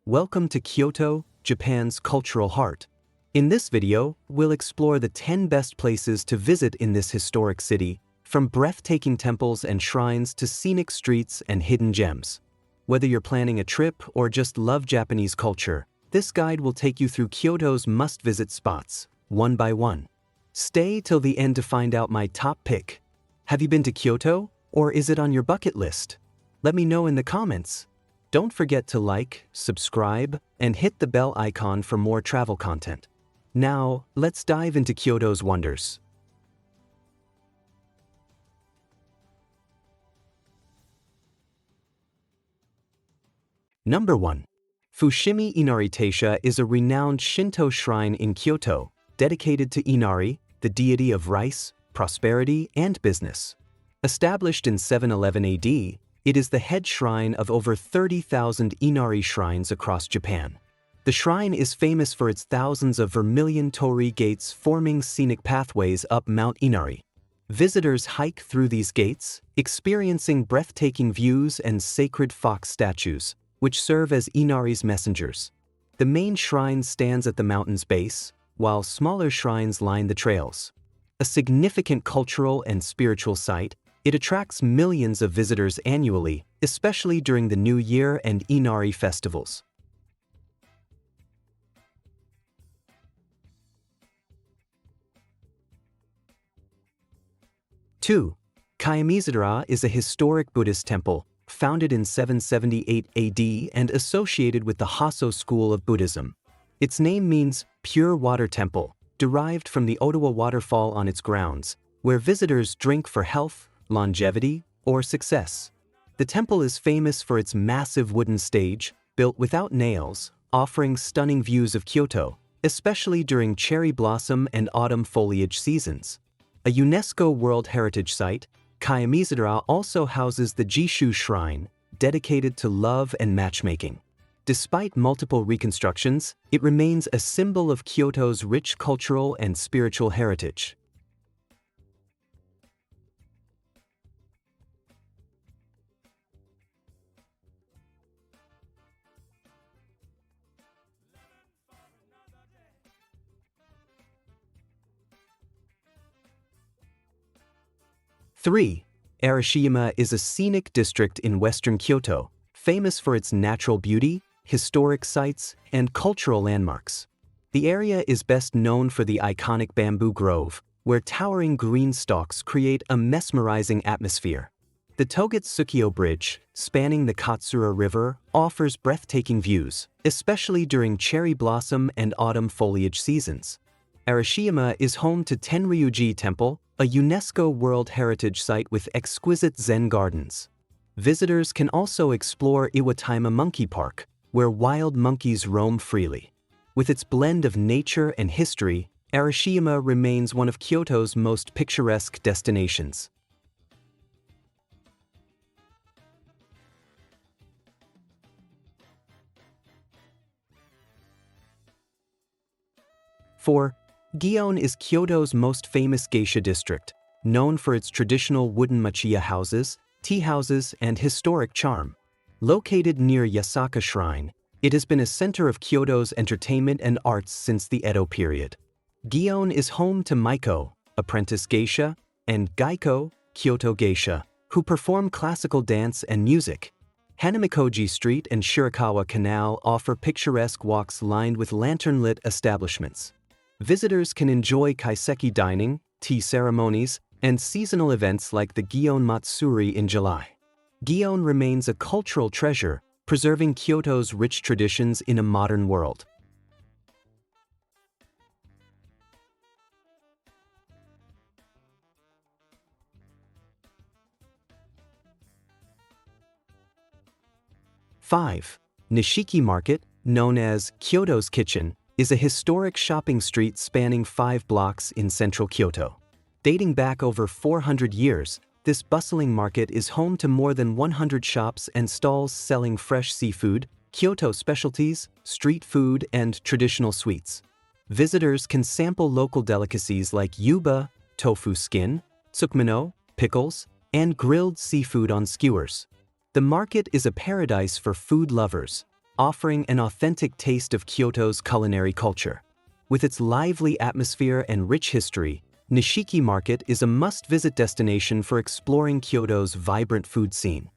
Welcome to Kyoto, Japan's cultural heart. In this video, we'll explore the 10 best places to visit in this historic city, from breathtaking temples and shrines to scenic streets and hidden gems. Whether you're planning a trip or just love Japanese culture, this guide will take you through Kyoto's must-visit spots, one by one. Stay till the end to find out my top pick. Have you been to Kyoto, or is it on your bucket list? Let me know in the comments. Don't forget to like, subscribe, and hit the bell icon for more travel content. Now, let's dive into Kyoto's wonders. Number 1. Fushimi Inari Taisha is a renowned Shinto shrine in Kyoto, dedicated to Inari, the deity of rice, prosperity, and business. Established in 711 AD, it is the head shrine of over 30,000 Inari shrines across Japan. The shrine is famous for its thousands of vermilion torii gates forming scenic pathways up Mount Inari. Visitors hike through these gates, experiencing breathtaking views and sacred fox statues, which serve as Inari's messengers. The main shrine stands at the mountain's base, while smaller shrines line the trails. A significant cultural and spiritual site, it attracts millions of visitors annually, especially during the New Year and Inari festivals. Two, Kiyomizu-dera is a historic Buddhist temple, founded in 778 AD and associated with the Honshu school of Buddhism. Its name means pure water temple, derived from the Ottawa waterfall on its grounds, where visitors drink for health, longevity, or success. The temple is famous for its massive wooden stage, built without nails, offering stunning views of Kyoto, especially during cherry blossom and autumn foliage seasons. A UNESCO World Heritage Site, Kiyomizu-dera also houses the Geisha Shrine, dedicated to love and matchmaking. Despite multiple reconstructions, it remains a symbol of Kyoto's rich cultural and spiritual heritage. Three, Arashiyama is a scenic district in western Kyoto, famous for its natural beauty, historic sites, and cultural landmarks. The area is best known for the iconic bamboo grove, where towering green stalks create a mesmerizing atmosphere. The Togutsukiyo Bridge, spanning the Katsura River, offers breathtaking views, especially during cherry blossom and autumn foliage seasons. Arashiyama is home to Tenryuji Temple, a UNESCO World Heritage Site with exquisite Zen gardens. Visitors can also explore Iwataima Monkey Park, where wild monkeys roam freely. With its blend of nature and history, Arashiyama remains one of Kyoto's most picturesque destinations. Four, Gion is Kyoto's most famous geisha district, known for its traditional wooden machiya houses, tea houses, and historic charm. Located near Yasaka Shrine, it has been a center of Kyoto's entertainment and arts since the Edo period. Gion is home to Maiko, apprentice geisha, and Gaiko, Kyoto geisha, who perform classical dance and music. Hanamikoji Street and Shirakawa Canal offer picturesque walks lined with lantern-lit establishments. Visitors can enjoy kaiseki dining, tea ceremonies, and seasonal events like the Gion Matsuri in July. Gion remains a cultural treasure, preserving Kyoto's rich traditions in a modern world. Five, Nishiki Market, known as Kyoto's Kitchen, is a historic shopping street spanning 5 blocks in central Kyoto. Dating back over 400 years, this bustling market is home to more than 100 shops and stalls selling fresh seafood, Kyoto specialties, street food, and traditional sweets. Visitors can sample local delicacies like yuba, tofu skin, tsukmino, pickles, and grilled seafood on skewers. The market is a paradise for food lovers, offering an authentic taste of Kyoto's culinary culture. With its lively atmosphere and rich history, Nishiki Market is a must-visit destination for exploring Kyoto's vibrant food scene.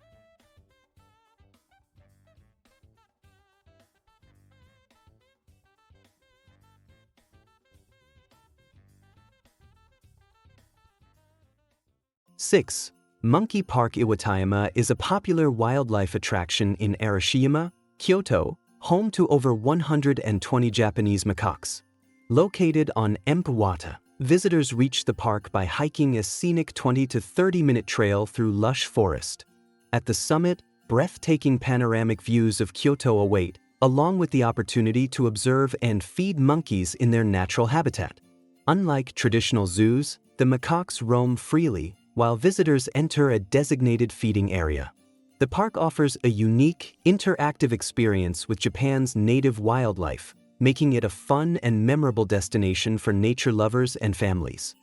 Six, Monkey Park Iwatayama is a popular wildlife attraction in Arashiyama, Kyoto, home to over 120 Japanese macaques. Located on Mpwata, visitors reach the park by hiking a scenic 20 to 30-minute trail through lush forest. At the summit, breathtaking panoramic views of Kyoto await, along with the opportunity to observe and feed monkeys in their natural habitat. Unlike traditional zoos, the macaques roam freely, while visitors enter a designated feeding area. The park offers a unique, interactive experience with Japan's native wildlife, making it a fun and memorable destination for nature lovers and families.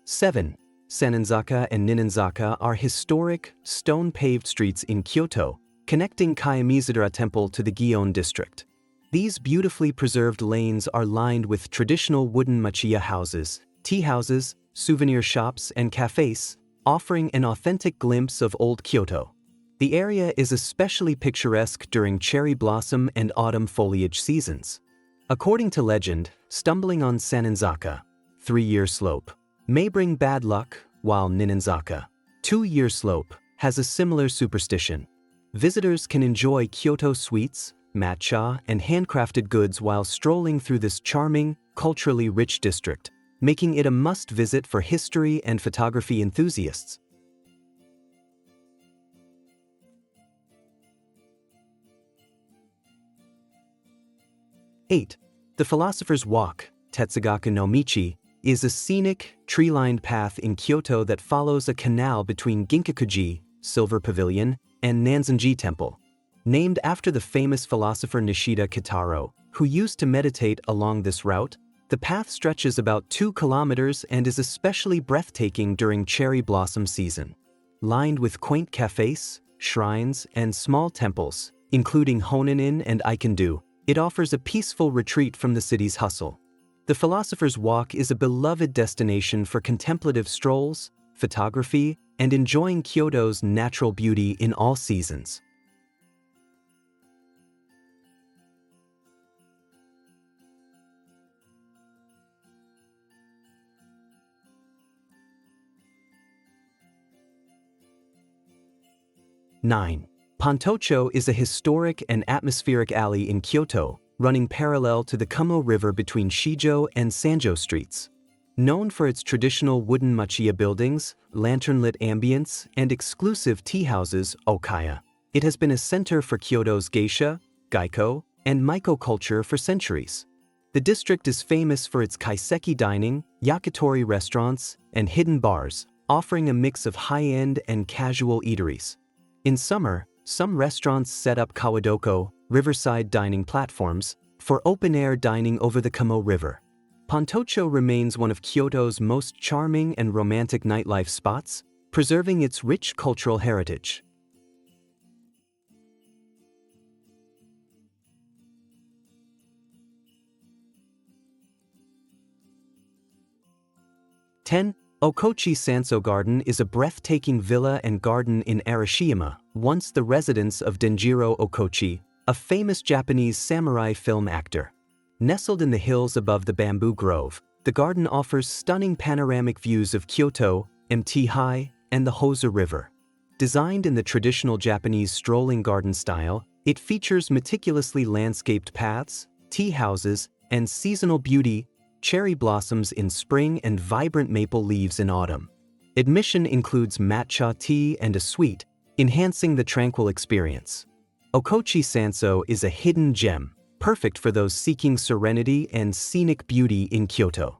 Seven, Sannenzaka and Ninenzaka are historic, stone-paved streets in Kyoto, connecting Kiyomizu-dera Temple to the Gion district. These beautifully preserved lanes are lined with traditional wooden machiya houses, tea houses, souvenir shops, and cafes, offering an authentic glimpse of old Kyoto. The area is especially picturesque during cherry blossom and autumn foliage seasons. According to legend, stumbling on Sannenzaka, 3-year slope, may bring bad luck, while Ninenzaka, 2-year slope, has a similar superstition. Visitors can enjoy Kyoto sweets, matcha, and handcrafted goods while strolling through this charming, culturally rich district, making it a must-visit for history and photography enthusiasts. Eight, The Philosopher's Walk, Tetsugaka no Michi, is a scenic, tree-lined path in Kyoto that follows a canal between Ginkakuji, Silver Pavilion, and Nanzenji Temple. Named after the famous philosopher Nishida Kitaro, who used to meditate along this route, the path stretches about 2 kilometers and is especially breathtaking during cherry blossom season. Lined with quaint cafes, shrines, and small temples, including Honen-in and Aikendu, it offers a peaceful retreat from the city's hustle. The Philosopher's Walk is a beloved destination for contemplative strolls, photography, and enjoying Kyoto's natural beauty in all seasons. Nine, Pontocho is a historic and atmospheric alley in Kyoto, running parallel to the Kumo River between Shijo and Sanjo streets. Known for its traditional wooden machiya buildings, lantern-lit ambience, and exclusive tea houses, Okaya, it has been a center for Kyoto's Geisha, Gaiko, and Maiko culture for centuries. The district is famous for its kaiseki dining, yakitori restaurants, and hidden bars, offering a mix of high-end and casual eateries. In summer, some restaurants set up kawadoko, riverside dining platforms, for open-air dining over the Kumo River. Pontocho remains one of Kyoto's most charming and romantic nightlife spots, preserving its rich cultural heritage. Ten, Okochi Sanso Garden is a breathtaking villa and garden in Arashiyama, once the residence of Denjiro Okochi, a famous Japanese samurai film actor. Nestled in the hills above the bamboo grove, the garden offers stunning panoramic views of Kyoto, Mt. and the Hosa River. Designed in the traditional Japanese strolling garden style, it features meticulously landscaped paths, tea houses, and seasonal beauty, cherry blossoms in spring and vibrant maple leaves in autumn. Admission includes matcha tea and a sweet, enhancing the tranquil experience. Okochi Sanso is a hidden gem, perfect for those seeking serenity and scenic beauty in Kyoto.